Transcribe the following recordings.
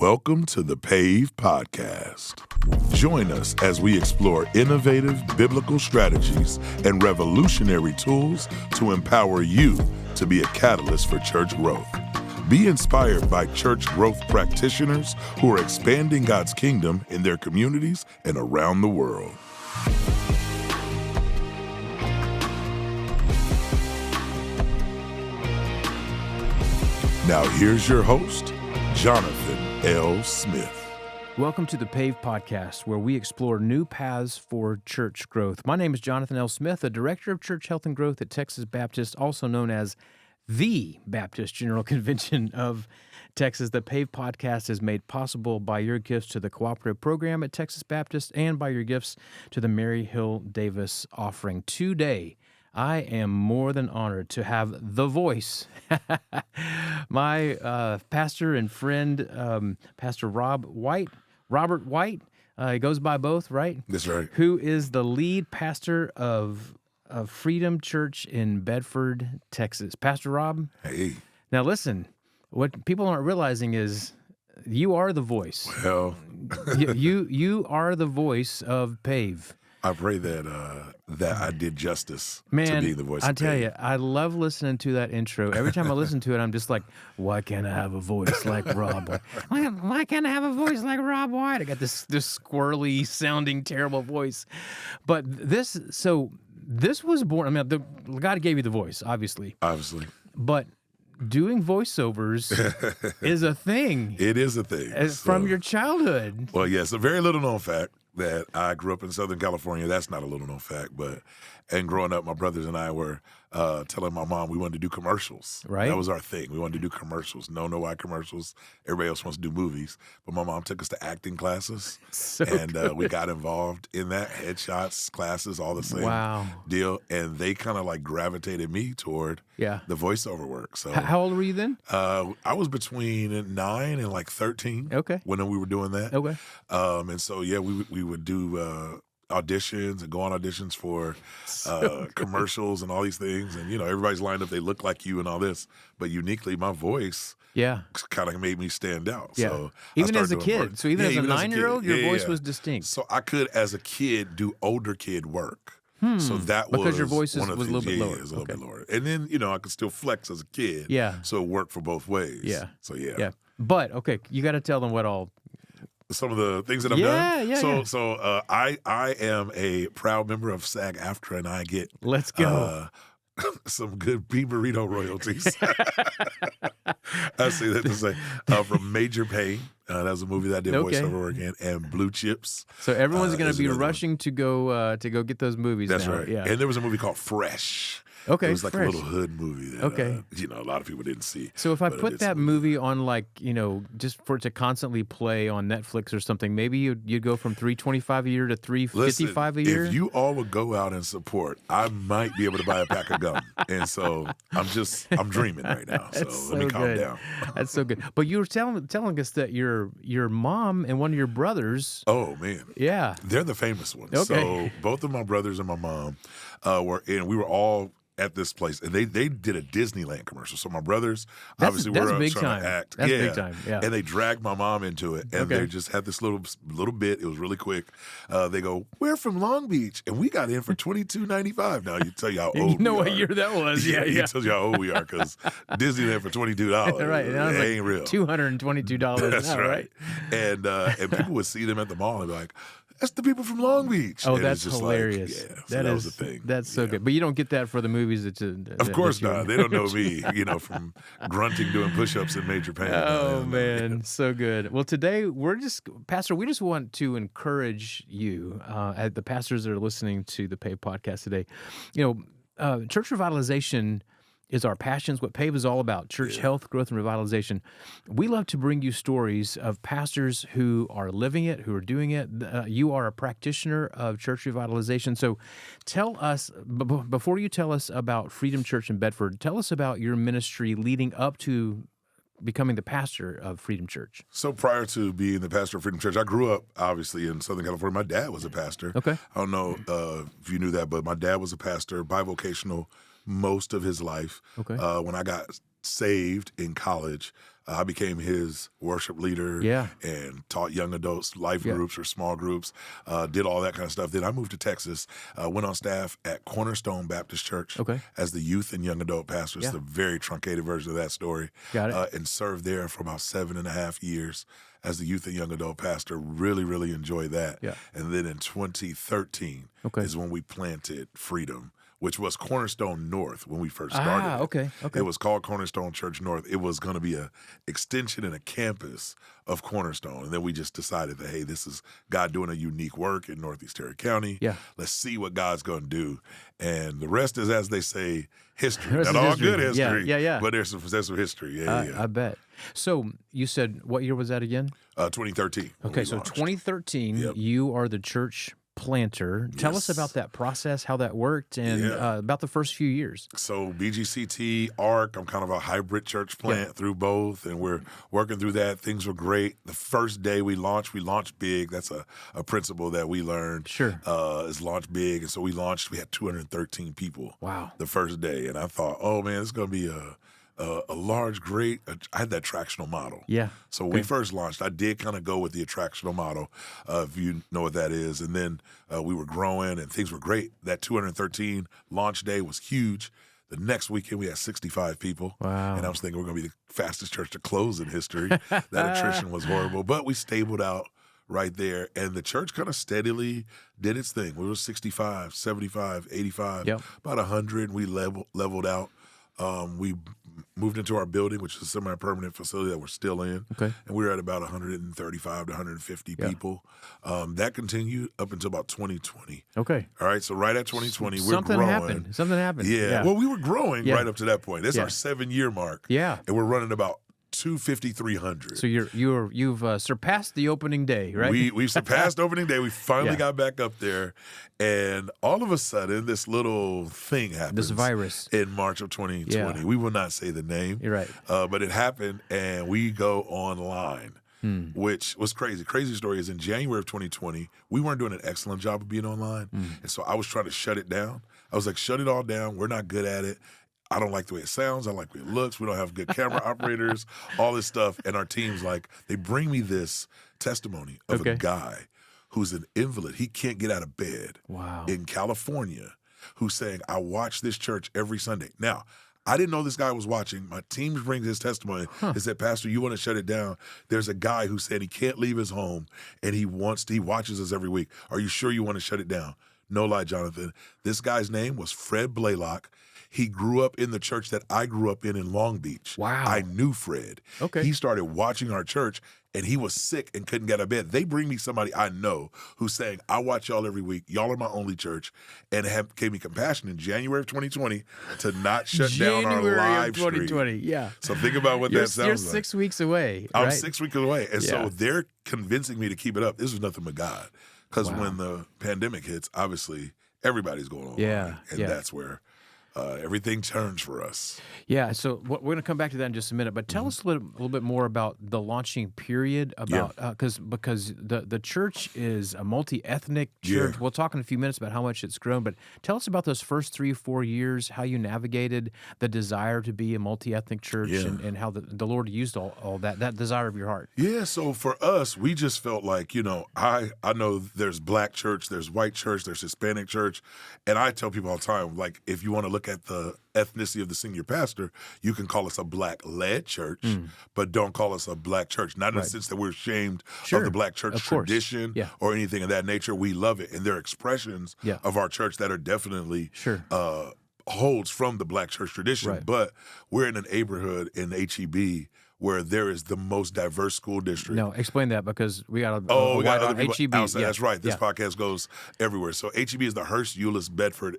Welcome to the PAVE Podcast. Join us as we explore innovative biblical strategies and revolutionary tools to empower you to be a catalyst for church growth. Be inspired by church growth practitioners who are expanding God's kingdom in their communities and around the world. Now here's your host, Jonathan L. Smith. Welcome to the PAVE Podcast, where we explore new paths for church growth. My name is Jonathan L. Smith, the Director of Church Health and Growth at Texas Baptist, also known as the Baptist General Convention of Texas. The PAVE Podcast is made possible by your gifts to the cooperative program at Texas Baptist and by your gifts to the Mary Hill Davis offering. Today, I am more than honored to have the voice, my pastor and friend, Pastor Robert White. He goes by both, right? That's right. Who is the lead pastor of Freedom Church in Bedford, Texas. Pastor Rob? Hey. Now listen, what people aren't realizing is you are the voice. Well, you are the voice of PAVE. I pray that I did justice to being the voice. I of tell PAVE. you, I love listening to that intro. Every time I listen to it, I'm just like, why can't I have a voice like Rob White? Why can't I have a voice like Rob White? I got this squirrely sounding terrible voice. But this was born. I mean, God gave you the voice, obviously. Obviously. But doing voiceovers is a thing. It is a thing. From your childhood. Well, yes, a very little known fact that I grew up in Southern California. That's not a little known fact, and growing up, my brothers and I were telling my mom we wanted to do commercials. Right. That was our thing. We wanted to do commercials. No why commercials. Everybody else wants to do movies. But my mom took us to acting classes. We got involved in that. Headshots, classes, all the same deal. And they kind of like gravitated me toward the voiceover work. So How old were you then? I was between 9 and like 13 when we were doing that. Okay. And so, we would do auditions and go on auditions for commercials and all these things. And, everybody's lined up. They look like you and all this. But uniquely, my voice kind of made me stand out. Yeah. So even as a kid. So even as a 9-year-old, your voice was distinct. So I could, as a kid, do older kid work. So that was because your voice was one of a the little things. bit lower. It was a little bit lower. And then, I could still flex as a kid. Yeah. So it worked for both ways. Yeah. So, Yeah. But, okay, you got to tell them what all. Some of the things that I've done. Yeah. So I am a proud member of SAG-AFTRA, and I get Let's go. some good beef burrito royalties. I say that to say from Major Pain. That was a movie that I did voiceover work in, and Blue Chips. So everyone's going to be rushing to go get those movies. That's now. right. Yeah. And there was a movie called Fresh. Okay, it was like Fresh. a little hood movie that a lot of people didn't see. So if I put that movie on, like, just for it to constantly play on Netflix or something, maybe you'd go from $325 a year to $355 a year. If you all would go out and support, I might be able to buy a pack of gum. And so I'm dreaming right now. So let me calm down. That's so good. But you were telling us that your mom and one of your brothers. Oh man, yeah, they're the famous ones. Okay. So both of my brothers and my mom we were all at this place, and they did a Disneyland commercial. So my brothers obviously were trying to act. That's big time. Yeah. And they dragged my mom into it, and they just had this little bit. It was really quick. They go, "We're from Long Beach, and we got in for $22.95." Now you tell you how old. You know what year that was? Yeah. He tells you how old we are because Disneyland for $22. Right. It like ain't real. $222. That's now, right. And people would see them at the mall and be like, "That's the people from Long Beach." Oh, and that's it's just hilarious. Like, so that was the thing. That's so good. But you don't get that for the movies. Of course not. They don't know me, from grunting doing push-ups in Major Pain. Oh, man. So good. Well, today Pastor, we just want to encourage you, the pastors that are listening to the PAVE podcast today. Church revitalization is our passions, what PAVE is all about, church health, growth, and revitalization. We love to bring you stories of pastors who are living it, who are doing it. You are a practitioner of church revitalization. So tell us, before you tell us about Freedom Church in Bedford, tell us about your ministry leading up to becoming the pastor of Freedom Church. So prior to being the pastor of Freedom Church, I grew up, obviously, in Southern California. My dad was a pastor. Okay. I don't know if you knew that, but my dad was a pastor, bivocational most of his life. Okay. When I got saved in college. I became his worship leader Yeah. and taught young adults life Yeah. groups or small groups, did all that kind of stuff. Then I moved to Texas, went on staff at Cornerstone Baptist Church Okay. as the youth and young adult pastor. It's Yeah. the very truncated version of that story. Got it. And served there for about 7.5 years as the youth and young adult pastor. Really, really enjoyed that. Yeah. And then in 2013 Okay. is when we planted Freedom, which was Cornerstone North when we first started. Ah, okay. Okay. It was called Cornerstone Church North. It was going to be a extension and a campus of Cornerstone. And then we just decided that, hey, this is God doing a unique work in Northeast Terry County. Yeah. Let's see what God's going to do. And the rest is, as they say, history. The rest Not is all history. good history. Yeah. But there's some history. Yeah. I bet. So you said, what year was that again? 2013. when Okay, we so launched. 2013, Yep. you are the church planter. Tell us Yes. about that process, how that worked, and Yeah. about the first few years. So BGCT, ARC, I'm kind of a hybrid church plant through both, and we're working through that. Things were great. The first day we launched big. That's a principle that we learned. Sure. Is launch big. And so we had 213 people Wow. the first day. And I thought, oh man, it's going to be a large, great, I had that attractional model. Yeah. So when we first launched, I did kind of go with the attractional model, if you know what that is. And then we were growing and things were great. That 213 launch day was huge. The next weekend, we had 65 people. Wow. And I was thinking we're going to be the fastest church to close in history. That attrition was horrible. But we stabled out right there. And the church kind of steadily did its thing. We were 65, 75, 85, Yep. about 100. And we leveled out. We moved into our building, which is a semi-permanent facility that we're still in. Okay. And we were at about 135 to 150 Yeah. people. That continued up until about 2020. Okay. All right, so right at 2020, we're Something growing. happened. Something happened. Yeah. Well, we were growing Yeah. right up to that point. That's Yeah. our 7-year mark. Yeah. And we're running about 250-300. So you've surpassed the opening day, right? We've surpassed opening day. We finally Yeah. got back up there. And all of a sudden, this little thing happens. This virus. In March of 2020. Yeah. We will not say the name. You're right. But it happened, and we go online, which was crazy. Crazy story is in January of 2020, we weren't doing an excellent job of being online. And so I was trying to shut it down. I was like, shut it all down. We're not good at it. I don't like the way it sounds. I don't like the way it looks. We don't have good camera operators, all this stuff. And our team's like, they bring me this testimony of Okay. a guy who's an invalid. He can't get out of bed Wow. in California, who's saying, I watch this church every Sunday. Now, I didn't know this guy was watching. My team brings his testimony. They said, Pastor, you want to shut it down? There's a guy who said he can't leave his home, and he watches us every week. Are you sure you want to shut it down? No lie, Jonathan. This guy's name was Fred Blaylock. He grew up in the church that I grew up in Long Beach. Wow. I knew Fred. Okay. He started watching our church, and he was sick and couldn't get out of bed. They bring me somebody I know who's saying, I watch y'all every week. Y'all are my only church, and gave me compassion in January of 2020 to not shut down our January live of 2020. stream. Yeah. So think about what You're that sounds like. 6 weeks away. I'm right? 6 weeks away. And Yeah. so they're convincing me to keep it up. This was nothing but God. Because Wow. when the pandemic hits, obviously everybody's going on. Yeah, And yeah. that's where everything turns for us. Yeah, so we're going to come back to that in just a minute, but tell us a little bit more about the launching period, about because the church is a multi-ethnic church. Yeah. We'll talk in a few minutes about how much it's grown, but tell us about those first 3 or 4 years, how you navigated the desire to be a multi-ethnic church, Yeah. and how the Lord used all that desire of your heart. Yeah, so for us, we just felt like, I know there's black church, there's white church, there's Hispanic church, and I tell people all the time, like, if you want to look at the ethnicity of the senior pastor, you can call us a black-led church, but don't call us a black church. Not in the sense that we're ashamed Sure. of the black church Of course. tradition Yeah. or anything of that nature. We love it, and there are expressions Yeah. of our church that are definitely Sure. holds from the black church tradition, Right. but we're in a neighborhood in HEB where there is the most diverse school district. No, explain that because we got a We got wide other people HEB. outside. Yeah. That's right. This Yeah. podcast goes everywhere. So HEB is the Hearst Euless Bedford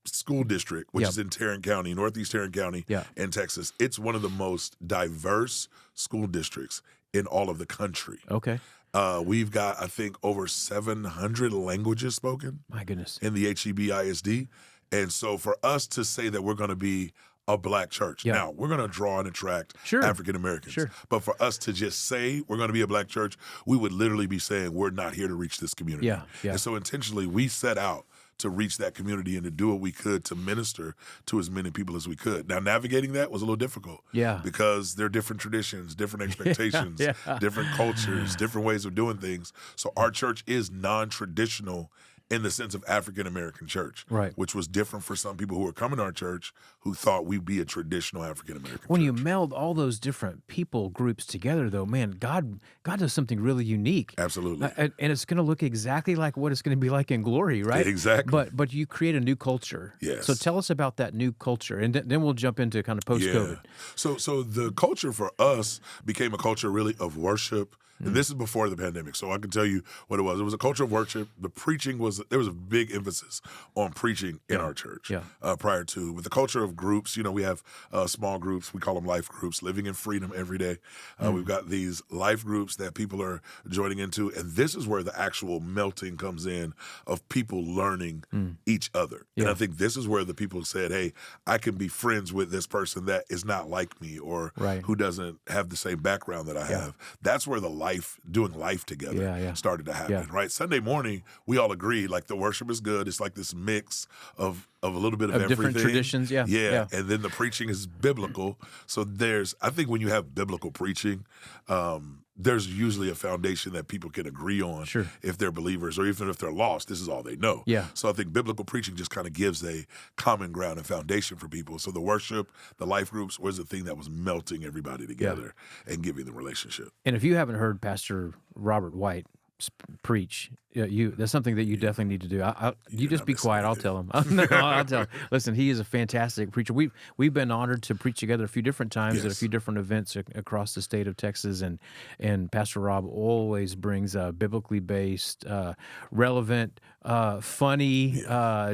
school district, which Yep. is in Tarrant County, Northeast Tarrant County Yeah. in Texas. It's one of the most diverse school districts in all of the country. Okay. We've got, I think, over 700 languages spoken My goodness. in the HEB ISD. And so for us to say that we're going to be a black church. Yeah. Now, we're going to draw and attract Sure. African Americans. Sure. But for us to just say we're going to be a black church, we would literally be saying we're not here to reach this community. Yeah, yeah. And so intentionally, we set out to reach that community and to do what we could to minister to as many people as we could. Now, navigating that was a little difficult. Yeah. Because there are different traditions, different expectations, different cultures, different ways of doing things. So our church is non-traditional in the sense of African American church, right? Which was different for some people who were coming to our church who thought we'd be a traditional African American church. When you meld all those different people groups together, though, man, God does something really unique. Absolutely. And it's going to look exactly like what it's going to be like in glory, right? Exactly. But you create a new culture. Yes. So tell us about that new culture, and then we'll jump into kind of post-COVID. Yeah. So the culture for us became a culture really of worship. And this is before the pandemic, so I can tell you what it was. It was a culture of worship. The preaching there was a big emphasis on preaching in our church prior to. With the culture of groups, we have small groups. We call them life groups, living in freedom every day. We've got these life groups that people are joining into, and this is where the actual melting comes in of people learning each other. And I think this is where the people said, hey, I can be friends with this person that is not like me or who doesn't have the same background that I have. That's where the doing life together started to happen, right? Sunday morning, we all agreed, like, the worship is good. It's like this mix of a little bit of everything. Different traditions, yeah. And then the preaching is biblical. So I think when you have biblical preaching, there's usually a foundation that people can agree on if they're believers, or even if they're lost, this is all they know. Yeah. So I think biblical preaching just kind of gives a common ground and foundation for people. So the worship, the life groups was the thing that was melting everybody together and giving them relationship. And if you haven't heard Pastor Robert White preach, that's something that you definitely need to do. You just be quiet. I'll tell him. No, I'll tell him. Listen, he is a fantastic preacher. We've been honored to preach together a few different times at a few different events across the state of Texas, and Pastor Rob always brings a biblically based, relevant, funny,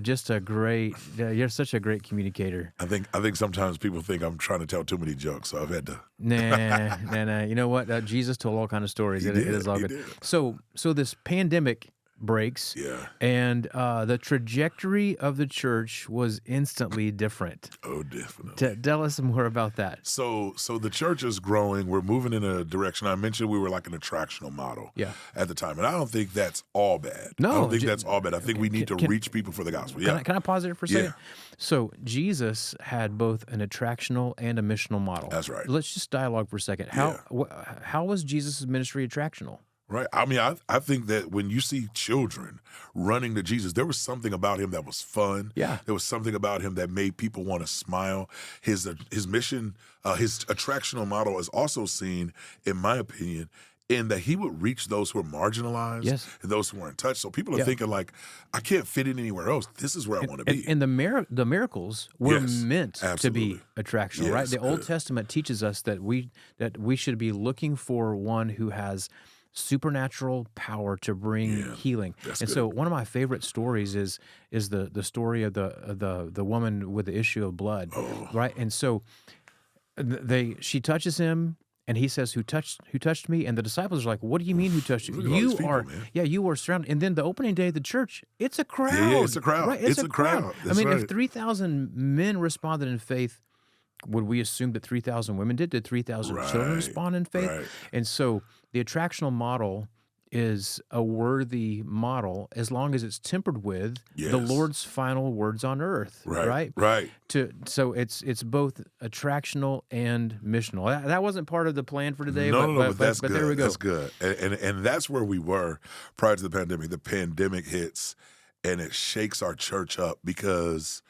just a great. You're such a great communicator. I think sometimes people think I'm trying to tell too many jokes, so I've had to. Nah. You know what? Jesus told all kind of stories. It is all good. So this pandemic breaks, and the trajectory of the church was instantly different. Oh, definitely. Tell us more about that. So the church is growing. We're moving in a direction. I mentioned we were like an attractional model at the time, and I don't think that's all bad. No, I don't think that's all bad. I think we need to reach people for the gospel. Can I pause there for a second? So Jesus had both an attractional and a missional model. That's right. Let's just dialogue for a second. How was Jesus' ministry attractional? Right. I mean, I think that when you see children running to Jesus, there was something about him that was fun. Yeah. There was something about him that made people want to smile. His mission, his attractional model is also seen, in my opinion, in that he would reach those who are marginalized and those who weren't touched. So people are thinking, like, I can't fit in anywhere else. This is where I want to be. And the miracles were meant to be attractional, right? The Old Testament teaches us that we should be looking for one who has supernatural power to bring healing. So one of my favorite stories is the story of the woman with the issue of blood, right? And so she touches him, and he says, "Who touched me?" And the disciples are like, "What do you mean, who touched you? You are surrounded." And then the opening day of the church, it's a crowd. Yeah, it's a crowd. Right? It's a crowd. That's if 3,000 men responded in faith, would we assume that 3,000 women did? Did 3,000 children respond in faith? Right. And so the attractional model is a worthy model as long as it's tempered with the Lord's final words on earth, right? Right. So it's both attractional and missional. That wasn't part of the plan for today, but that's good. But there we go. That's good. And that's where we were prior to the pandemic. The pandemic hits, and it shakes our church up because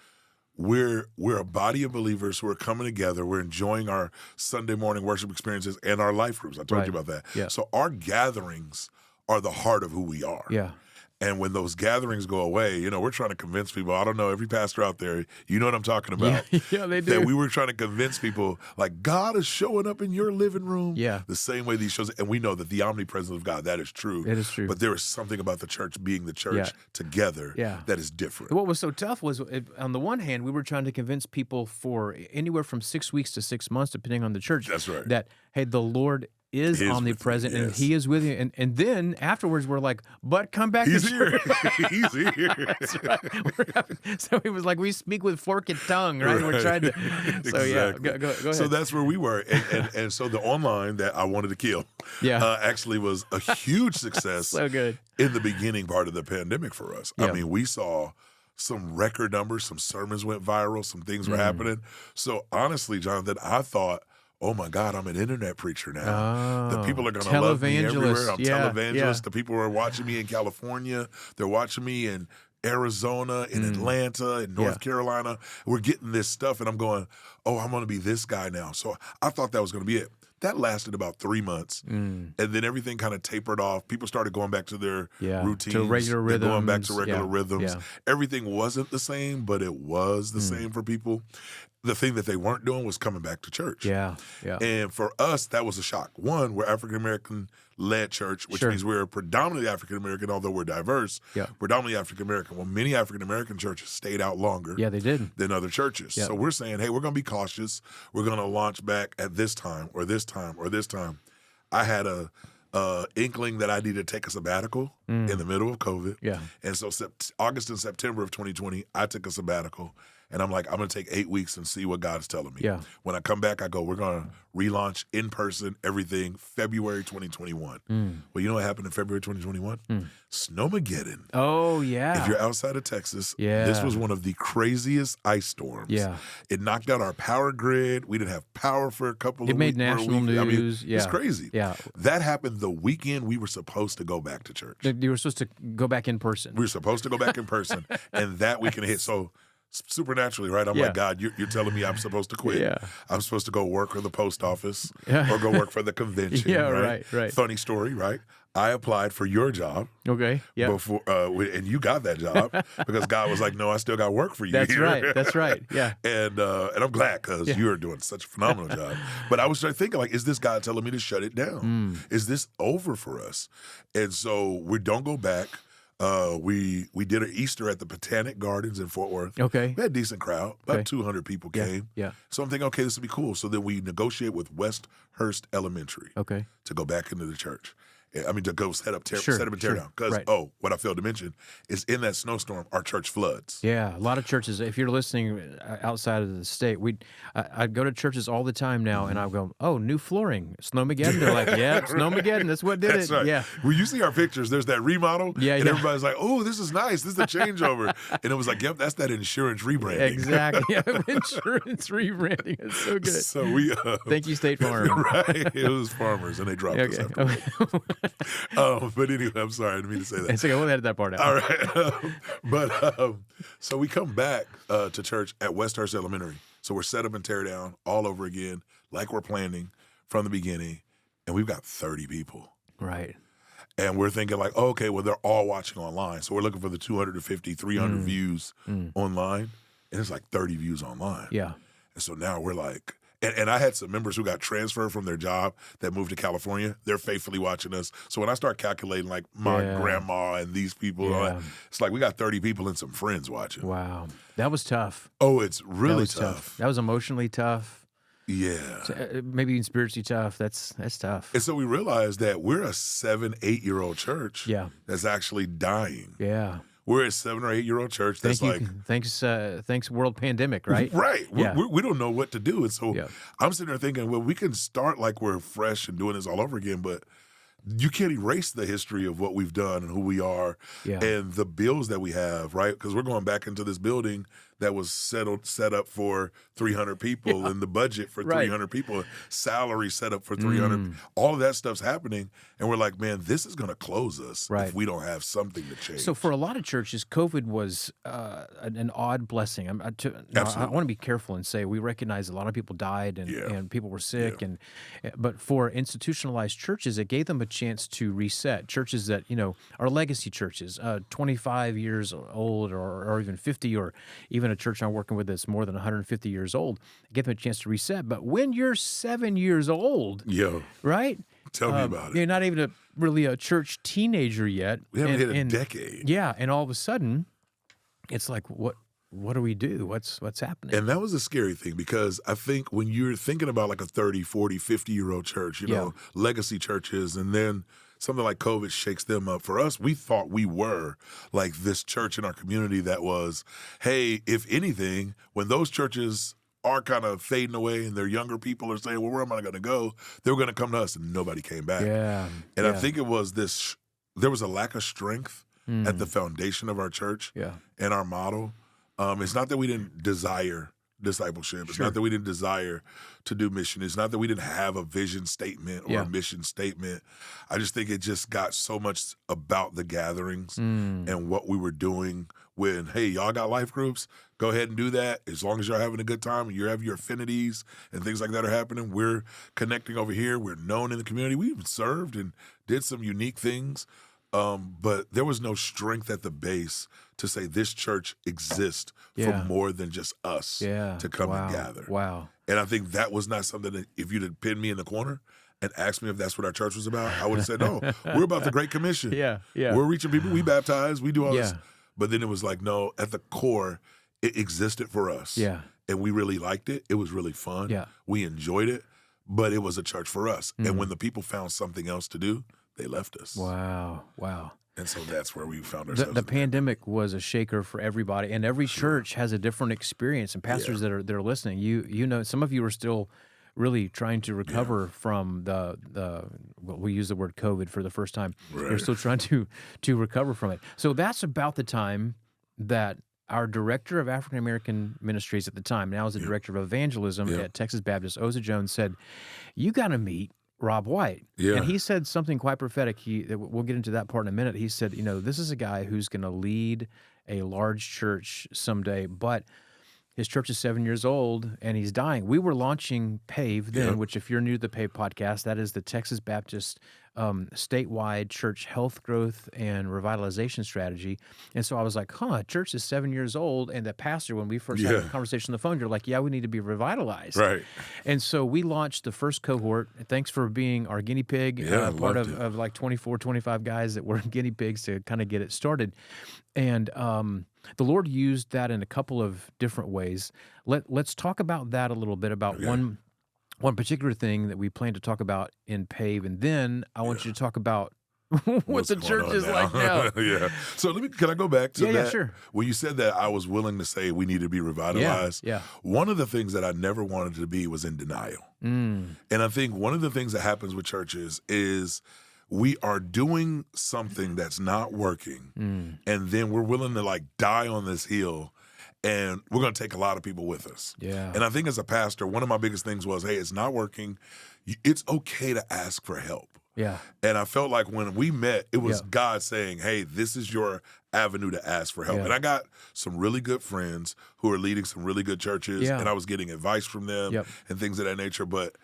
we're a body of believers who are coming together. We're enjoying our Sunday morning worship experiences and our life groups. I told you about that. Yeah. So our gatherings are the heart of who we are. Yeah. And when those gatherings go away, we're trying to convince people. I don't know, every pastor out there, you know what I'm talking about. Yeah, they do. That we were trying to convince people, like, God is showing up in your living room. Yeah. The same way these shows. And we know that the omnipresence of God, that is true. It is true. But there is something about the church being the church together that is different. What was so tough was, on the one hand, we were trying to convince people for anywhere from 6 weeks to 6 months, depending on the church. That's right. That, hey, the Lord is omnipresent, and he is with you. And then afterwards, we're like, but come back to church. He's here. That's right. So it was like we speak with forked tongue, right? We're trying to. So exactly. Go ahead. So that's where we were, and so the online that I wanted to kill, actually was a huge success. So good in the beginning part of the pandemic for us. I mean, we saw some record numbers, some sermons went viral, some things were happening. So honestly, Jonathan, I thought, oh my God, I'm an internet preacher now. The people are going to love me everywhere. I'm televangelist. The people are watching me in California. They're watching me in Arizona, in Atlanta, in North Carolina. We're getting this stuff, and I'm going, oh, I'm going to be this guy now. So I thought that was going to be it. That lasted about 3 months, and then everything kind of tapered off. People started going back to their routines, to regular rhythms, going back to regular rhythms. Everything wasn't the same, but it was the same for people. The thing that they weren't doing was coming back to church. And for us, that was a shock. One, we're African-American-led church, which means we're predominantly African-American, although we're diverse. Predominantly African-American. Well, many African-American churches stayed out longer they did. than other churches. So we're saying, hey, we're going to be cautious. We're going to launch back at this time or this time or this time. I had a inkling that I needed to take a sabbatical in the middle of COVID. And so August and September of 2020, I took a sabbatical. And I'm like, I'm going to take 8 weeks and see what God's telling me. When I come back, I go, we're going to relaunch in person, everything, February 2021. Well, you know what happened in February 2021? Snowmageddon. Oh, yeah. If you're outside of Texas, this was one of the craziest ice storms. It knocked out our power grid. We didn't have power for a couple of weeks. It made national news. I mean, it's crazy. That happened the weekend we were supposed to go back to church. You were supposed to go back in person. We were supposed to go back in person. And that weekend hit. So supernaturally, right? I'm like, God, you're telling me I'm supposed to quit. I'm supposed to go work for the post office or go work for the convention. Right. Funny story, right? I applied for your job. Before, and you got that job because God was like, no, I still got work for you. That's right. Yeah. And I'm glad because you're doing such a phenomenal job. But I was thinking, like, is this God telling me to shut it down? Is this over for us? And so we don't go back. We did an Easter at the Botanic Gardens in Fort Worth. We had a decent crowd. About 200 people came. So I'm thinking, okay, this will be cool. So then we negotiate with Westhurst Elementary to go back into the church. I mean, to go set up and tear down. Because, what I failed to mention is in that snowstorm, our church floods. A lot of churches, if you're listening outside of the state, I'd go to churches all the time now, and I'll go, oh, new flooring, Snowmageddon. They're like, Snowmageddon, that's what did it. Right. When you see our pictures, there's that remodel, and everybody's like, oh, this is nice. This is a changeover. And it was like, yep, that's that insurance rebranding. Exactly. Insurance rebranding. It's so good. So we... Thank you, State Farm. Right. It was Farmers, and they dropped us after. But anyway, I'm sorry, I didn't mean to say that. It's okay, we'll edit that part out. All right. So we come back to church at Westhurst Elementary. So we're set up and tear down all over again, like we're planning from the beginning, and we've got 30 people. Right. And we're thinking like, oh, okay, well, they're all watching online. So we're looking for the 250, 300 views online, and it's like 30 views online. And so now we're like... And I had some members who got transferred from their job that moved to California. They're faithfully watching us. So when I start calculating like my grandma and these people, it's like we got 30 people and some friends watching. Wow. That was tough. Oh, it's really tough. That was emotionally tough. Yeah. Maybe even spiritually tough. That's tough. And so we realized that we're a 7-8-year-old church that's actually dying. We're a 7 or 8 year old church that's thanks world pandemic, right? Right. We don't know what to do. And so I'm sitting there thinking, well, we can start like we're fresh and doing this all over again, but you can't erase the history of what we've done and who we are and the bills that we have, right? Because we're going back into this building that was set up for 300 people and the budget for 300 people, salary set up for 300. All of that stuff's happening. And we're like, man, this is going to close us if we don't have something to change. So for a lot of churches, COVID was an odd blessing. I want to be careful and say we recognize a lot of people died and people were sick. But for institutionalized churches, it gave them a chance to reset. Churches that, are legacy churches, 25 years old or even 50 or even a church I'm working with that's more than 150 years old, give them a chance to reset. But when you're 7 years old, right? Tell me about it. You're not even really a church teenager yet. We haven't hit a decade. Yeah, and all of a sudden, it's like, what do we do? What's happening? And that was a scary thing because I think when you're thinking about like a 30, 40, 50-year-old church, legacy churches, and then something like COVID shakes them up. For us, we thought we were like this church in our community that was, hey, if anything, when those churches are kind of fading away and their younger people are saying, well, where am I going to go? They were going to come to us, and nobody came back. And I think it was there was a lack of strength at the foundation of our church Yeah. and our model. It's not that we didn't desire discipleship. It's not that we didn't desire to do mission. It's not that we didn't have a vision statement or a mission statement. I just think it just got so much about the gatherings and what we were doing when, hey, y'all got life groups, go ahead and do that. As long as you're having a good time and you have your affinities and things like that are happening, we're connecting over here. We're known in the community. We even served and did some unique things. But there was no strength at the base to say this church exists for more than just us to come and gather. Wow. And I think that was not something that if you'd have pinned me in the corner and asked me if that's what our church was about, I would have said, no, we're about the Great Commission. We're reaching people, we baptize, we do all this. But then it was like, no, at the core, it existed for us. And we really liked it. It was really fun. We enjoyed it, but it was a church for us. And when the people found something else to do, they left us. Wow. And so that's where we found ourselves. The pandemic was a shaker for everybody, and every church has a different experience. And pastors that are listening, you know, some of you are still really trying to recover from the well, we use the word COVID for the first time. You're still trying to recover from it. So that's about the time that our director of African American ministries at the time, now as the director of evangelism at Texas Baptist, Oza Jones, said, "You got to meet Rob White." And he said something quite prophetic. We'll get into that part in a minute. He said, you know, this is a guy who's going to lead a large church someday, but his church is 7 years old and he's dying. We were launching PAVE then, which if you're new to the PAVE podcast, that is the Texas Baptist statewide church health growth and revitalization strategy. And so I was like, church is 7 years old. And the pastor, when we first had a conversation on the phone, you're like, we need to be revitalized. Right. And so we launched the first cohort. Thanks for being our guinea pig, part of like 24, 25 guys that were guinea pigs to kind of get it started. And the Lord used that in a couple of different ways. Let's talk about that a little bit, about one particular thing that we plan to talk about in PAVE, and then I want you to talk about what the church is like now. So can I go back to that? Yeah, sure. When you said that, I was willing to say we need to be revitalized. One of the things that I never wanted to be was in denial. And I think one of the things that happens with churches is we are doing something that's not working, and then we're willing to like die on this hill, and we're going to take a lot of people with us. And I think as a pastor, one of my biggest things was, hey, it's not working. It's okay to ask for help. And I felt like when we met, it was God saying, hey, this is your avenue to ask for help. And I got some really good friends who are leading some really good churches, and I was getting advice from them and things of that nature. But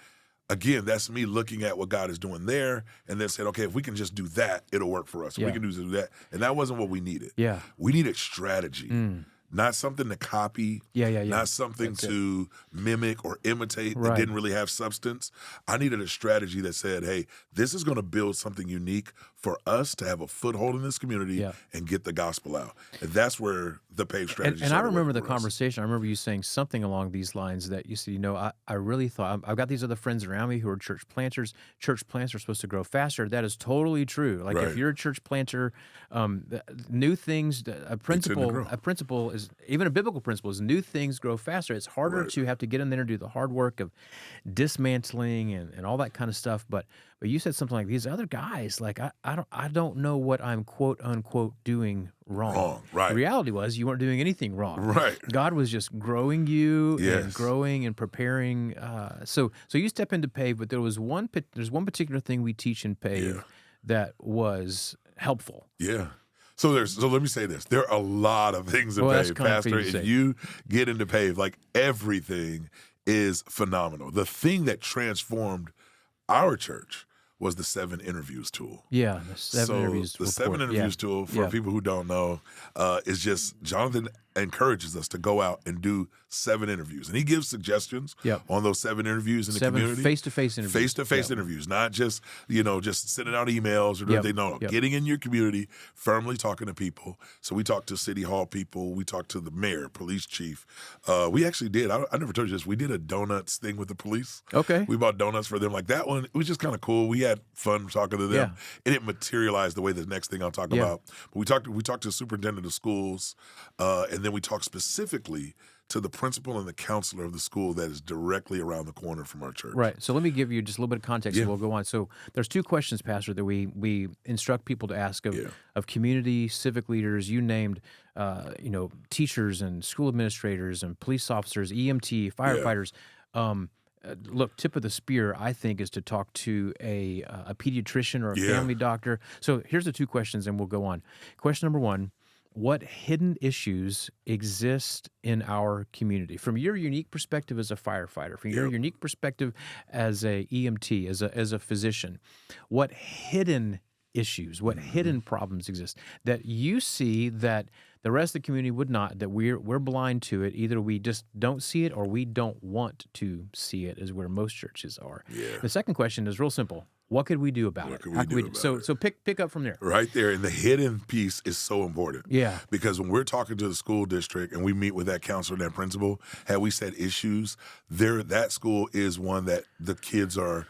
again, that's me looking at what God is doing there and then saying, okay, if we can just do that, it'll work for us. If we can do that. And that wasn't what we needed. We needed strategy. Not something to copy, not something to mimic or imitate that didn't really have substance. I needed a strategy that said, hey, this is going to build something unique for us to have a foothold in this community and get the gospel out. And that's where the PAVE strategy And I remember the conversation. I remember you saying something along these lines that you said, you know, I really thought, I've got these other friends around me who are church planters. Church plants are supposed to grow faster. That is totally true. Like if you're a church planter, new things, a principle is, even a biblical principle is new things grow faster. It's harder to have to get in there and do the hard work of dismantling and all that kind of stuff. But you said something like, these other guys, like I don't know what I'm quote unquote doing wrong. The reality was you weren't doing anything wrong. God was just growing you and growing and preparing. So you step into PAVE, but there's one particular thing we teach in PAVE that was helpful. So let me say this. There are a lot of things in PAVE, Pastor. If you get into PAVE, like everything is phenomenal. The thing that transformed our church was the 7 interviews tool. The 7 interviews The 7 interviews tool, for people who don't know, is just Jonathan encourages us to go out and do 7 interviews. And he gives suggestions on those 7 interviews in the community. Face-to-face interviews. Face-to-face interviews, not just, just sending out emails or anything. No, getting in your community, firmly talking to people. So we talked to city hall people. We talked to the mayor, police chief. We actually did, I never told you this, we did a donuts thing with the police. We bought donuts for them. Like that one, it was just kind of cool. We had fun talking to them. And it materialized the way the next thing I'll talk about. But we talked to the superintendent of schools, and then we talked specifically to the principal and the counselor of the school that is directly around the corner from our church. Right. So let me give you just a little bit of context, Yeah. and we'll go on. So there's two questions, Pastor, that we instruct people to ask Yeah. of community, civic leaders, you named, teachers and school administrators and police officers, EMT, firefighters. Look, tip of the spear, I think, is to talk to a pediatrician or a Yeah. family doctor. So here's the two questions, and we'll go on. Question number one: what hidden issues exist in our community? From your unique perspective as a firefighter, from your Yep. unique perspective as a EMT, as a physician, what hidden issues, what hidden problems exist that you see that the rest of the community would not, that we're blind to it? Either we just don't see it or we don't want to see it, is where most churches are. Yeah. The second question is real simple. What could we do about What it? could we How do about so it? so pick up from there. Right there. And the hidden piece is so important. Yeah. Because when we're talking to the school district and we meet with that counselor and that principal, had we said issues, that school is one that the kids are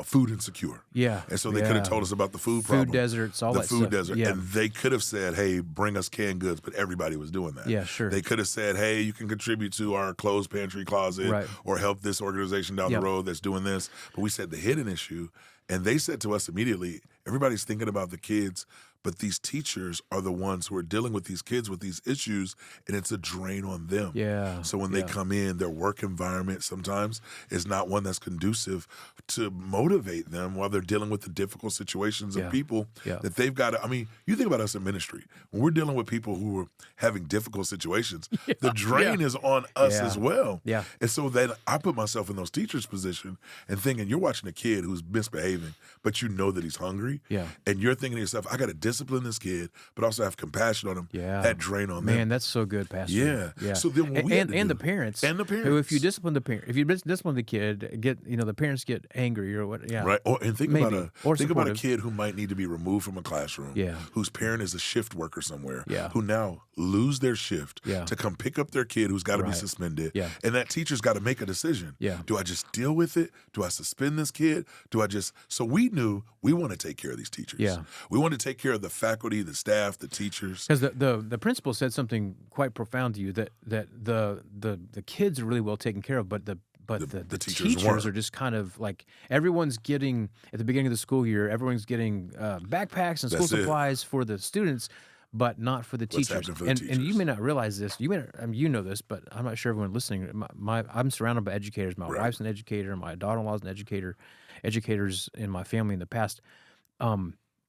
food insecure. Yeah. And so they could have told us about the food Food problem. deserts, all the that food stuff. desert. Yeah. And they could have said, hey, bring us canned goods, but everybody was doing that. Yeah, sure. They could have said, hey, you can contribute to our closed pantry closet Right. or help this organization down Yep. the road that's doing this. But we said the hidden issue, and they said to us immediately, everybody's thinking about the kids, but these teachers are the ones who are dealing with these kids with these issues, and it's a drain on them. Yeah. So when they come in, their work environment sometimes is not one that's conducive to motivate them while they're dealing with the difficult situations of Yeah. people Yeah. that they've got to. I mean, you think about us in ministry. When we're dealing with people who are having difficult situations, the drain is on us Yeah. as well. Yeah. And so then I put myself in those teachers' position and thinking, you're watching a kid who's misbehaving, but you know that he's hungry. Yeah. And you're thinking to yourself, I got to discipline this kid, but also have compassion on him. Yeah. That drain on Man, them. that's so good, Pastor. Yeah. Yeah. So then what we had to and do- the parents. and the Who, if parents. you discipline the kid, the parents get angry or what? Yeah. Right. And think Maybe. about Or think about a supportive. kid who might need to be removed from a classroom. Yeah. Whose parent is a shift worker somewhere. Yeah. Who now lose their shift Yeah. to come pick up their kid who's got to be Right. suspended. Yeah. And that teacher's got to make a decision. Yeah. Do I just deal with it? Do I suspend this kid? So we knew we want to take care of these teachers. Yeah. We want to take care of the faculty, the staff, the teachers. Because the principal said something quite profound to you, that the kids are really well taken care of, but the teachers teachers weren't. are just kind of like, everyone's getting, at the beginning of the school year, everyone's getting backpacks and school That's it. supplies for the students, but not for the What's teachers. happening for the And you teachers? may not realize this. You know this, but I'm not sure everyone listening. I'm surrounded by educators. My Right. wife's an educator. My daughter-in-law's an educator. Educators in my family in the past.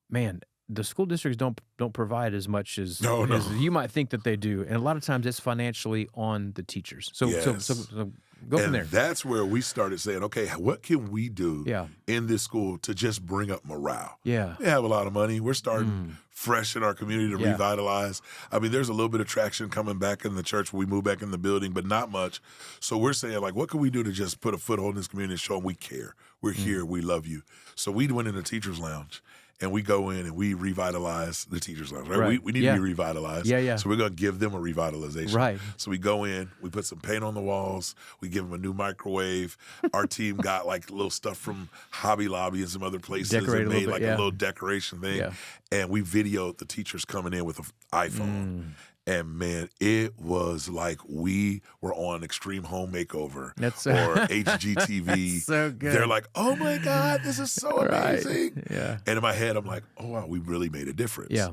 Man, the school districts don't provide as much as No. you might think that they do, and a lot of times it's financially on the teachers. So Yes. so go from And there. that's where we started saying, okay, what can we do Yeah. in this school to just bring up morale? Yeah. We have a lot of money. We're starting fresh in our community to Yeah. revitalize. I mean, there's a little bit of traction coming back in the church when we move back in the building, but not much. So we're saying, like, what can we do to just put a foothold in this community and show them we care? We're here. We love you. So we went in the teacher's lounge. And we go in and we revitalize the teacher's lounge, right? Right. We need Yeah. to be revitalized. Yeah, yeah. So we're going to give them a revitalization. Right. So we go in, we put some paint on the walls, we give them a new microwave. Our team got like little stuff from Hobby Lobby and some other places Decorate a and little made bit, like yeah. a little decoration thing. Yeah. And we videoed the teachers coming in with an iPhone. And man, it was like we were on Extreme Home Makeover That's- or HGTV. That's so good. They're like, oh my God, this is so Right. amazing. Yeah. And in my head, I'm like, oh wow, we really made a difference. Yeah.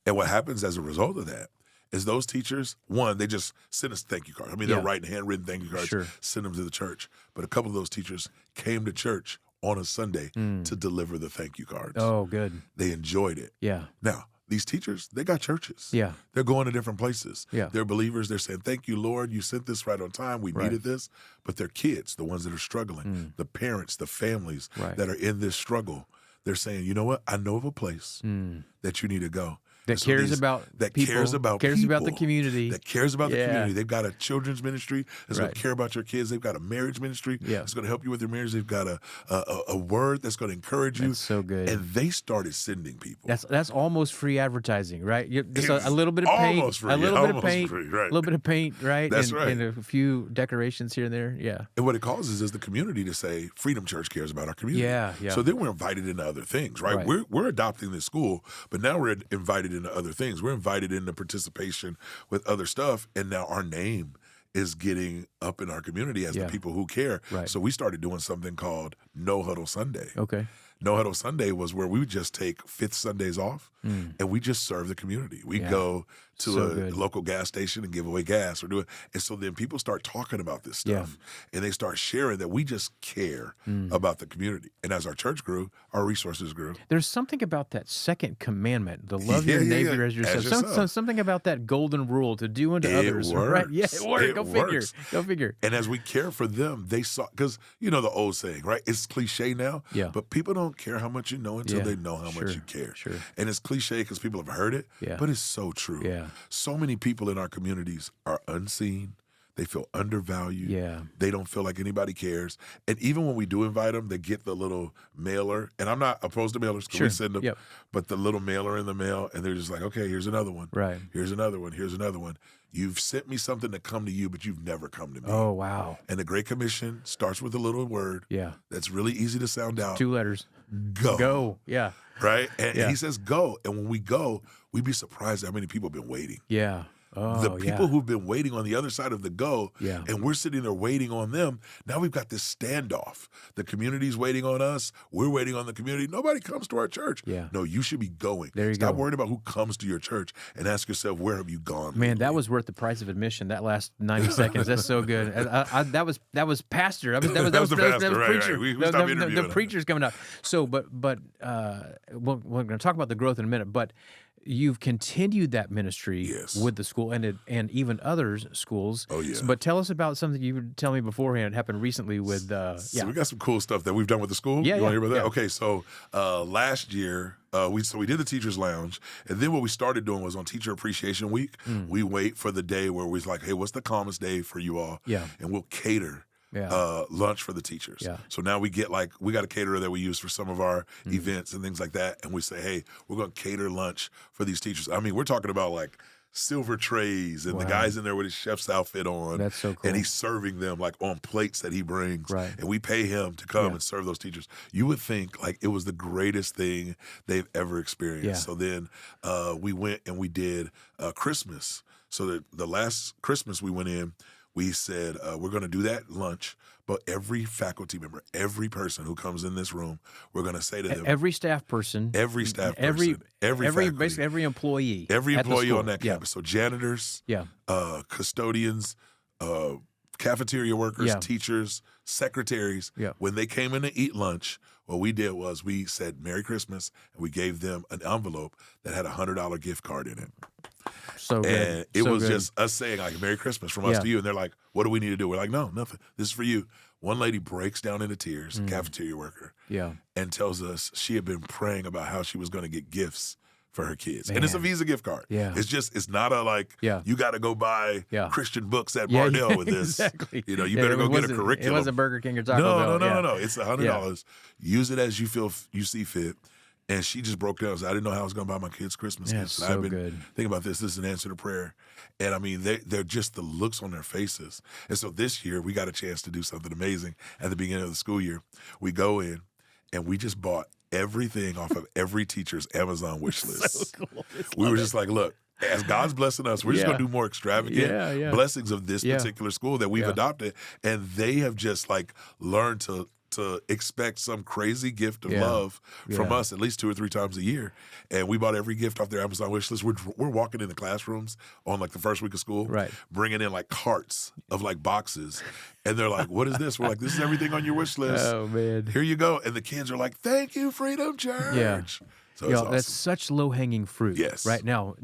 And what happens as a result of that is those teachers, one, they just send us thank you cards. I mean, they're Yeah. writing handwritten thank you cards, Sure. send them to the church. But a couple of those teachers came to church on a Sunday to deliver the thank you cards. Oh, good. They enjoyed it. Yeah. Now, these teachers, they got churches. Yeah. They're going to different places. Yeah. They're believers. They're saying, thank you, Lord. You sent this right on time. We Right. needed this. But their kids, the ones that are struggling, the parents, the families Right. that are in this struggle, they're saying, you know what? I know of a place that you need to go. That And so cares about that people, cares about cares about the people, community. that cares about the Yeah. community. They've got a children's ministry that's going Right. to care about your kids. They've got a marriage ministry Yeah. that's going to help you with your marriage. They've got a word that's going to encourage you. That's so good. And they started sending people. That's almost free advertising, right? Just It's a little bit of paint, almost free, a little bit of almost paint, free, right. a little bit of paint, right? That's and, right. and a few decorations here and there. Yeah. And what it causes is the community to say, Freedom Church cares about our community. Yeah, yeah. So then we're invited into other things, right? Right. We're adopting this school, but now we're invited into other things. We're invited into participation with other stuff, and now our name is getting up in our community as the Yeah. people who care. Right. So we started doing something called No Huddle Sunday. Okay. No Huddle Sunday was where we would just take fifth Sundays off and we just serve the community. We Yeah. go to So a good. local gas station and give away gas or do it. And so then people start talking about this Yeah. stuff and they start sharing that we just care about the community. And as our church grew, our resources grew. There's something about that second commandment, to love Yeah, your yeah, neighbor yeah. as yourself. As yourself. Something about that golden rule to do unto It others. Right? Yeah, it works. worked. It Go figure. works. Go figure. And as we care for them, they saw, because you know the old saying, right? It's cliche now, Yeah. but people don't care how much you know until Yeah. they know how Sure. much you care. Sure. And it's cliche because people have heard it, Yeah. but it's so true. Yeah. So many people in our communities are unseen. They feel undervalued. Yeah. They don't feel like anybody cares. And even when we do invite them, they get the little mailer. And I'm not opposed to mailers because Sure. we send them. Yep. But the little mailer in the mail, and they're just like, okay, here's another one. Right. Here's another one. Here's another one. You've sent me something to come to you, but you've never come to me. Oh, wow. And the Great Commission starts with a little word Yeah. that's really easy to sound out. 2 letters. Go. Go. Yeah. Right? And Yeah. he says go. And when we go, we'd be surprised how many people have been waiting. Yeah. Oh, The people yeah. who've been waiting on the other side of the go, Yeah. and we're sitting there waiting on them. Now we've got this standoff. The community's waiting on us. We're waiting on the community. Nobody comes to our church. Yeah. No, you should be going. There you Stop go. worrying about who comes to your church and ask yourself, where have you gone? Man, that lately? was worth the price of admission. That last 90 seconds. That's so good. That was pastor. That was That was the pastor, right, preacher. right. We The- stopped the interviewing him. preacher's coming up. So, but we're going to talk about the growth in a minute. But you've continued that ministry Yes. with the school and even other schools. Oh, yeah. But tell us about something you were telling me beforehand. It happened recently with So we got some cool stuff that we've done with the school. Yeah, you want to yeah, hear about that? yeah. Okay, so last year we did the Teachers Lounge, and then what we started doing was on Teacher Appreciation Week. We wait for the day where we're like, hey, what's the calmest day for you all? Yeah. And we'll cater. Yeah. Lunch for the teachers. Yeah. So now we got a caterer that we use for some of our events and things like that. And we say, hey, we're going to cater lunch for these teachers. I mean, we're talking about like silver trays and the Wow. guy's in there with his chef's outfit on. That's so cool. And he's serving them like on plates that he brings. Right. And we pay him to come Yeah. and serve those teachers. You would think like it was the greatest thing they've ever experienced. Yeah. So then we went and we did Christmas. So the last Christmas we went in, we said, we're going to do that lunch, but every faculty member, every person who comes in this room, we're going to say to them, every staff person, every staff every person, every faculty, basically every employee, every at the employee school. on that Yeah. campus. So janitors, Yeah. custodians, cafeteria workers, Yeah. teachers, secretaries, Yeah. when they came in to eat lunch, what we did was we said Merry Christmas, and we gave them an envelope that had a $100 gift card in it. So good. And it So was good. just us saying like Merry Christmas from us Yeah. to you. And they're like, what do we need to do? We're like, no, nothing. This is for you. One lady breaks down into tears, cafeteria worker, Yeah. and tells us she had been praying about how she was going to get gifts for her kids. And it's a Man. Visa gift card. Yeah. It's not a like, Yeah. you got to go buy Yeah. Christian books at Yeah, Bardell yeah, with this. exactly. You know, you Yeah, better it go get a wasn't- curriculum. It wasn't Burger King or Taco Bell. No. It's $100. Use it as you see fit. And she just broke down and said, I didn't know how I was going to buy my kids Christmas Yeah, gifts. so And I've been good. thinking about this. This is an answer to prayer. And I mean, they're just the looks on their faces. And so this year, we got a chance to do something amazing at the beginning of the school year. We go in and we just bought everything off of every teacher's Amazon wish list. So cool. We were just like, look, as God's blessing us, we're just going to Yeah. do more extravagant Yeah. blessings of this Yeah. particular school that we've Yeah. adopted. And they have just like learned to expect some crazy gift of Yeah. love from Yeah. us at least 2 or 3 times a year. And we bought every gift off their Amazon wish list. We're walking in the classrooms on like the first week of school, Right. bringing in like carts of like boxes. And they're like, what is this? We're like, this is everything on your wish list. Oh man. Here you go. And the kids are like, thank you, Freedom Church. Yeah. So it's awesome. That's such low-hanging fruit. Yes. Right now,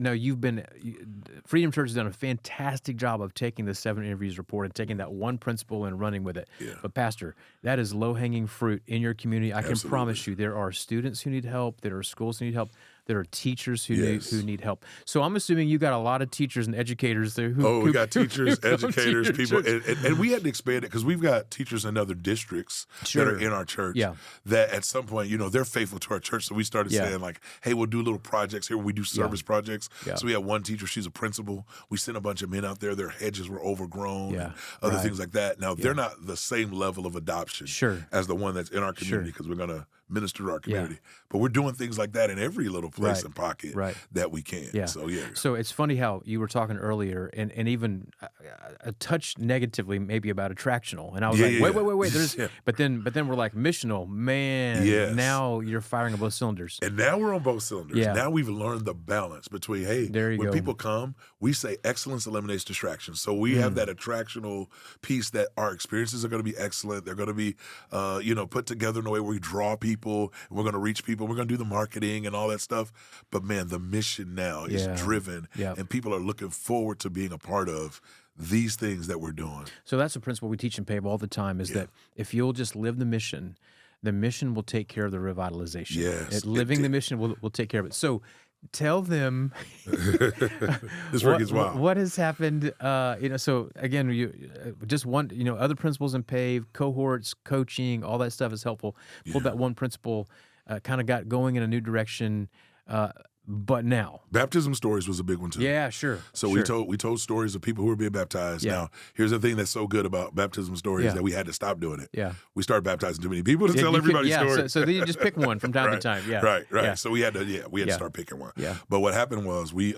Freedom Church has done a fantastic job of taking the 7 interviews report and taking that one principle and running with it. Yeah. But Pastor, that is low-hanging fruit in your community. I can Absolutely. promise you, there are students who need help. There are schools who need help. There are teachers who Yes. need help. So I'm assuming you got a lot of teachers and educators there who. We got teachers, who come to educators, your people, church. and we had to expand it because we've got teachers in other districts that Sure. are in our church. Yeah. That at some point, they're faithful to our church. So we started Yeah. saying like, hey, we'll do little projects here. We do service projects. Yeah. So we had one teacher. She's a principal. We sent a bunch of men out there. Their hedges were overgrown. Yeah. And other Right. things like that. Now they're not the same level of adoption Sure. as the one that's in our community because we're gonna minister to our community. But we're doing things like that in every little place and pocket that we can. Yeah. So, yeah. So it's funny how you were talking earlier and even a touch negatively maybe about attractional. And I was wait. There's, but then we're like missional. Man, now you're firing on both cylinders. And now we're on both cylinders. Yeah. Now we've learned the balance between, when people come, we say excellence eliminates distractions. So we have that attractional piece that our experiences are going to be excellent. They're going to be, put together in a way where we draw people, and we're going to reach people. We're going to do the marketing and all that stuff. But man, the mission now is driven, and people are looking forward to being a part of these things that we're doing. So that's a principle we teach in PAVE all the time is that if you'll just live the mission will take care of the revitalization. Yes. Living the mission will take care of it. So tell them this work is wild. What has happened. So again, just one, other principles in PAVE, cohorts, coaching, all that stuff is helpful. Pulled that one principle, kind of got going in a new direction. But now, baptism stories was a big one too. Yeah, sure. So we told stories of people who were being baptized. Yeah. Now, here's the thing that's so good about baptism stories that we had to stop doing it. Yeah. We started baptizing too many people to tell everybody stories. So then you just pick one from time to time. Yeah. Right. Yeah. So we had to start picking one. Yeah. But what happened was we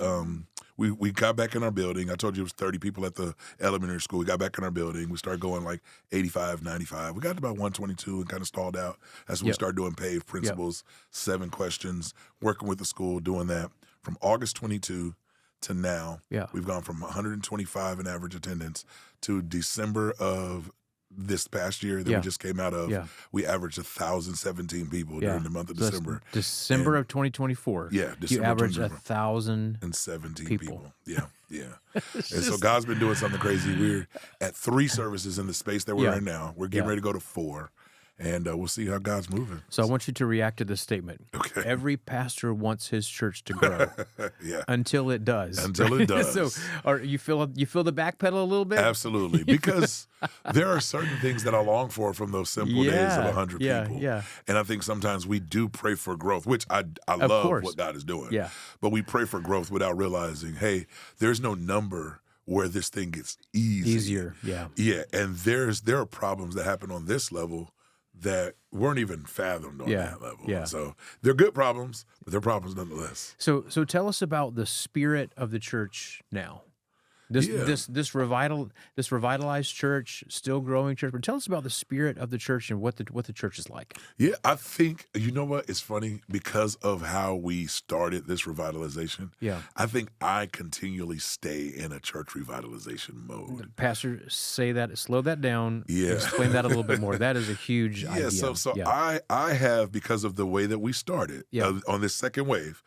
got back in our building. I told you it was 30 people at the elementary school. We got back in our building. We started going like 85, 95. We got to about 122 and kind of stalled out. That's when we started doing PAVE principles, 7 questions, working with the school, doing that. From August 22 to now, we've gone from 125 in average attendance to December of this past year that we just came out of. We averaged 1,017 people during the month of December. December of 2024. Yeah, you averaged 1,017 people. Yeah. And so God's been doing something crazy. We're at 3 services in the space that we're in now. We're getting ready to go to 4. And we'll see how God's moving. So I want you to react to this statement. Okay. Every pastor wants his church to grow. Until it does. Until it does. So you feel the back pedal a little bit? Absolutely. Because there are certain things that I long for from those simple days of 100 people. Yeah. And I think sometimes we do pray for growth, which I love what God is doing. Yeah. But we pray for growth without realizing, hey, there's no number where this thing gets easier. Yeah. Yeah. And there are problems that happen on this level that weren't even fathomed on that level. Yeah. So they're good problems, but they're problems nonetheless. So tell us about the spirit of the church now. This revitalized church, still growing church. But tell us about the spirit of the church and what the church is like. Yeah, I think, you know what? It's funny because of how we started this revitalization. Yeah. I think I continually stay in a church revitalization mode. Pastor, say that, slow that down. Yeah. Explain that a little bit more. That is a huge idea. So I have, because of the way that we started on this second wave,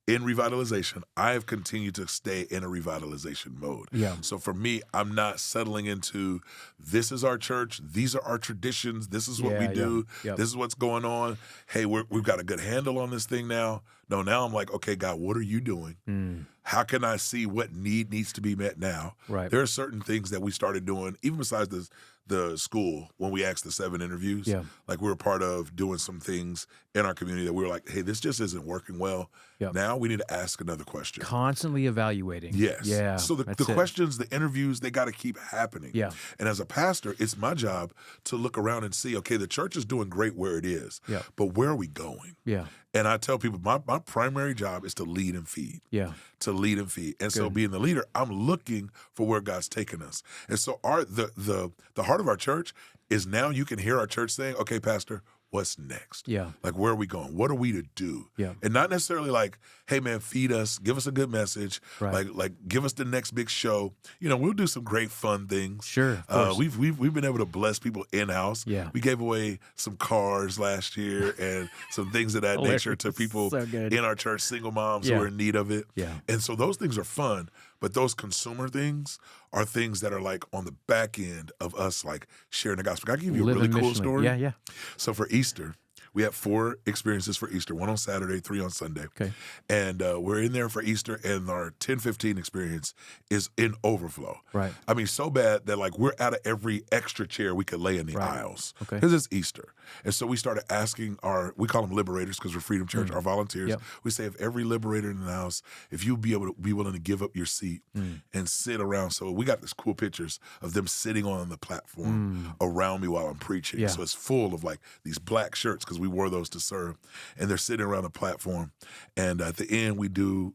in revitalization, I have continued to stay in a revitalization mode. Yeah. So for me, I'm not settling into this is our church, these are our traditions, this is what we do, this is what's going on. Hey, we've got a good handle on this thing now. No, now I'm like, okay, God, what are you doing? How can I see what need needs to be met now? Right. There are certain things that we started doing, even besides the school, when we asked the 7 interviews. Yeah. Like we were part of doing some things in our community that we were like, hey, this just isn't working well. Yep. Now we need to ask another question. Constantly evaluating. Yes. Yeah. So the questions, the interviews, they got to keep happening. Yeah. And as a pastor, it's my job to look around and see, okay, the church is doing great where it is. Yeah. But where are we going? Yeah. And I tell people my primary job is to lead and feed. Yeah. To lead and feed. And so being the leader, I'm looking for where God's taking us. And so the heart of our church is now you can hear our church saying, okay, Pastor, what's next? Yeah. Like, where are we going? What are we to do? Yeah. And not necessarily like, hey, man, feed us, give us a good message, Right. like give us the next big show. You know, we'll do some great fun things. Sure, of course. We've been able to bless people in-house. Yeah. We gave away some cars last year and some things of that nature to people So good. in our church, single moms who are in need of it. Yeah. And so those things are fun, but those consumer things are things that are like on the back end of us like sharing the gospel. Can I give you a really cool story? Yeah. So for Easter, we have 4 experiences for Easter, 1 on Saturday, 3 on Sunday. Okay. And we're in there for Easter, and our 10-15 experience is in overflow. Right. I mean, so bad that like we're out of every extra chair we could lay in the aisles. Okay. Because it's Easter. And so we started asking we call them liberators because we're Freedom Church, our volunteers. Yep. We say if every liberator in the house, if you'd be willing to give up your seat and sit around. So we got these cool pictures of them sitting on the platform around me while I'm preaching. Yeah. So it's full of like these black shirts because We wore those to serve. And they're sitting around a platform. And at the end, we do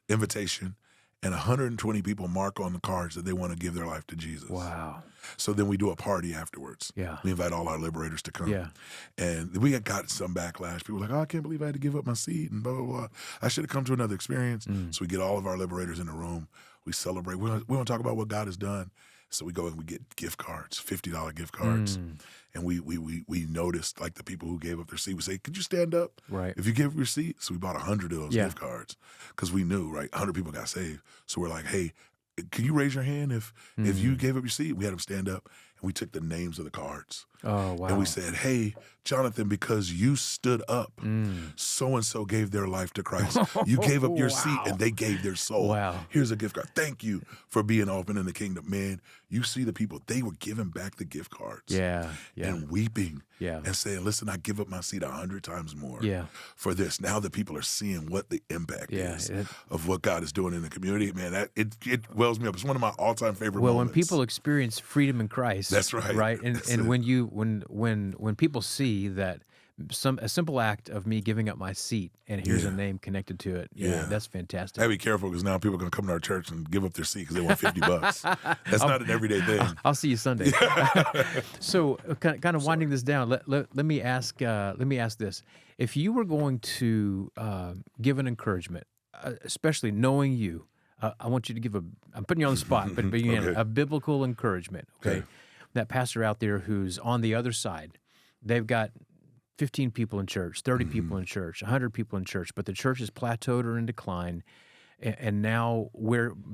invitation. And 120 people mark on the cards that they want to give their life to Jesus. Wow. So then we do a party afterwards. Yeah. We invite all our liberators to come. Yeah. And we had got some backlash. People were like, oh, I can't believe I had to give up my seat and blah, blah, blah. I should have come to another experience. So we get all of our liberators in the room. We celebrate. We want to talk about what God has done. So we go and we get gift cards, $50 gift cards. And we noticed, like, the people who gave up their seat would say, could you stand up Right. if you give up your seat? So we bought 100 of those Yeah. gift cards because we knew, right, 100 people got saved. So we're like, hey, can you raise your hand if you gave up your seat? We had them stand up, and we took the names of the cards. Oh, wow. And we said, hey, Jonathan, because you stood up, so-and-so gave their life to Christ. You gave up your seat, and they gave their soul. Wow. Here's a gift card. Thank you for being open in the kingdom. Man, you see the people, they were giving back the gift cards. Yeah. Yeah. And weeping. Yeah. And saying, listen, I give up my seat 100 times more Yeah. for this. Now the people are seeing what the impact Yeah, is it- of what God is doing in the community. Man, it wells me up. It's one of my all-time favorite Well, when moments. people experience freedom in Christ, That's right. right, and That's and it. when people see that a simple act of me giving up my seat and here's a Yeah. name connected to it, Yeah. that's fantastic. I gotta be careful because now people are going to come to our church and give up their seat because they want $50. That's not an everyday thing. I'll see you Sunday. So, kind of winding this down, let me ask this: if you were going to give an encouragement, especially knowing you, I want you to give I'm putting you on the spot, but Okay. a biblical encouragement. Okay, that pastor out there who's on the other side, they've got 15 people in church, 30 people in church, 100 people in church, but the church is plateaued or in decline. And now,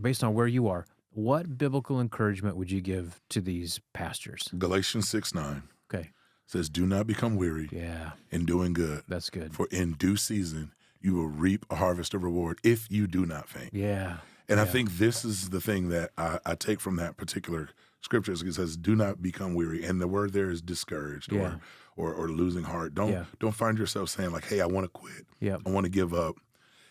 based on where you are, what biblical encouragement would you give to these pastors? Galatians 6:9 Okay. says, do not become weary Yeah, in doing good, that's good. for in due season you will reap a harvest of reward if you do not faint. Yeah. And I think this is the thing that I take from that particular scripture. It says, do not become weary. And the word there is discouraged Yeah. or losing heart. Don't find yourself saying like, hey, I want to quit. Yeah. I want to give up.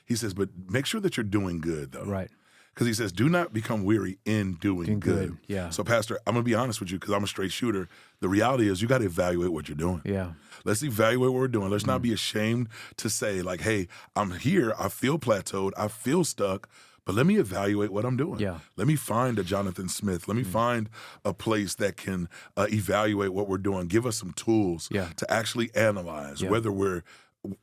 He says, but make sure that you're doing good, though. Right. Because he says, do not become weary in doing good. Yeah. So, Pastor, I'm going to be honest with you because I'm a straight shooter. The reality is you got to evaluate what you're doing. Yeah. Let's evaluate what we're doing. Let's not be ashamed to say, like, hey, I'm here. I feel plateaued. I feel stuck. But let me evaluate what I'm doing. Yeah. Let me find a Jonathan Smith. Let me find a place that can evaluate what we're doing. Give us some tools Yeah. to actually analyze Yeah. whether we're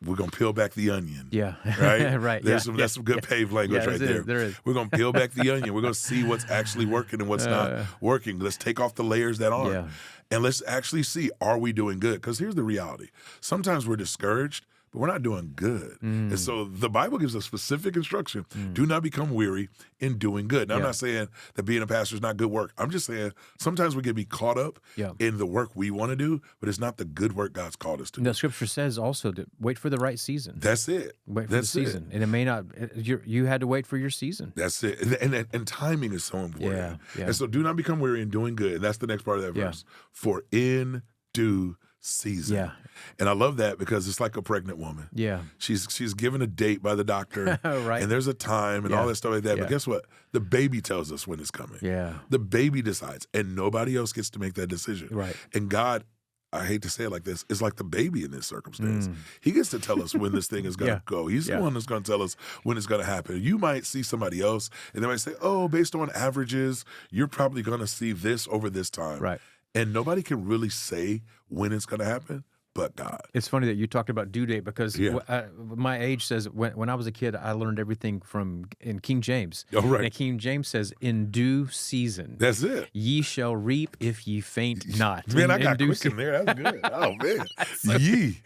going to peel back the onion. Yeah. Right? Right. That's Yeah. some good paved language Yeah, right there. there is. We're going to peel back the onion. We're going to see what's actually working and what's not working. Let's take off the layers that aren't. Yeah. And let's actually see, are we doing good? Because here's the reality. Sometimes we're discouraged, but we're not doing good. And so the Bible gives us specific instruction. Do not become weary in doing good. Now, I'm Yeah. not saying that being a pastor is not good work. I'm just saying sometimes we can be caught up Yeah. in the work we want to do, but it's not the good work God's called us to do. The scripture says also to wait for the right season. That's it. Wait for That's the season. And it may not, you had to wait for your season. That's it. And timing is so important. Yeah, yeah. And so do not become weary in doing good. And that's the next part of that Yeah. verse. For in due season. Yeah. And I love that because it's like a pregnant woman. Yeah. She's given a date by the doctor. Right. And there's a time and Yeah. all that stuff like that. Yeah. But guess what? The baby tells us when it's coming. Yeah. The baby decides. And nobody else gets to make that decision. Right. And God, I hate to say it like this, is like the baby in this circumstance. He gets to tell us when this thing is going to Yeah. go. He's Yeah. the one that's going to tell us when it's going to happen. You might see somebody else, and they might say, oh, based on averages, you're probably going to see this over this time. Right. And nobody can really say when it's going to happen but God. It's funny that you talked about due date because Yeah. my age says when I was a kid, I learned everything in King James. Oh, right. And King James says, in due season. That's it. Ye shall reap if ye faint not. Man, I In got due quick in there. That's good. Oh, man. Ye.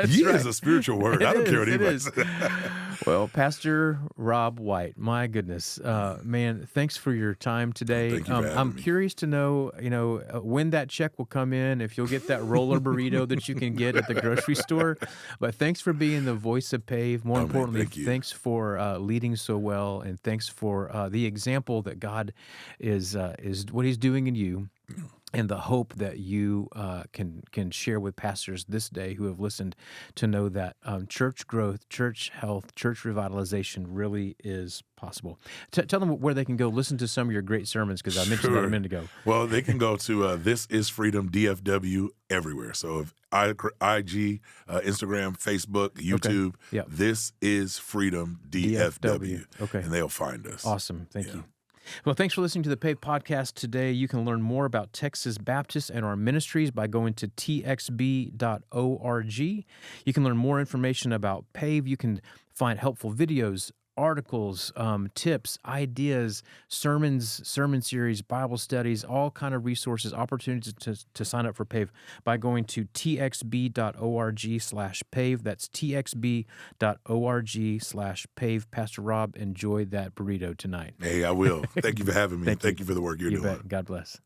Ye right. is a spiritual word. I don't care what It anybody is. says. Well, Pastor Rob White, my goodness, man, thanks for your time today. Thank you for having I'm me. curious to know, when that check will come in, if you'll get that roller burrito that you can get at the grocery store. But thanks for being the voice of PAVE. More Oh, man, importantly, thank you. thanks for leading so well, and thanks for the example that God is what He's doing in you. and the hope that you can share with pastors this day who have listened to know that church growth, church health, church revitalization really is possible. Tell them where they can go listen to some of your great sermons, because I mentioned that a minute ago. Well, they can go to This Is Freedom DFW everywhere. So if IG, Instagram, Facebook, YouTube, Yep. This Is Freedom DFW. Okay. And they'll find us. Awesome. Thank you. Well, thanks for listening to the PAVE podcast today. You can learn more about Texas Baptist and our ministries by going to txb.org. You can learn more information about PAVE. You can find helpful videos, articles, tips, ideas, sermons, sermon series, Bible studies, all kind of resources, opportunities to sign up for PAVE by going to txb.org/PAVE. That's txb.org/PAVE. Pastor Rob, enjoy that burrito tonight. Hey, I will. Thank you for having me. Thank you for the work you're doing. Bet. God bless.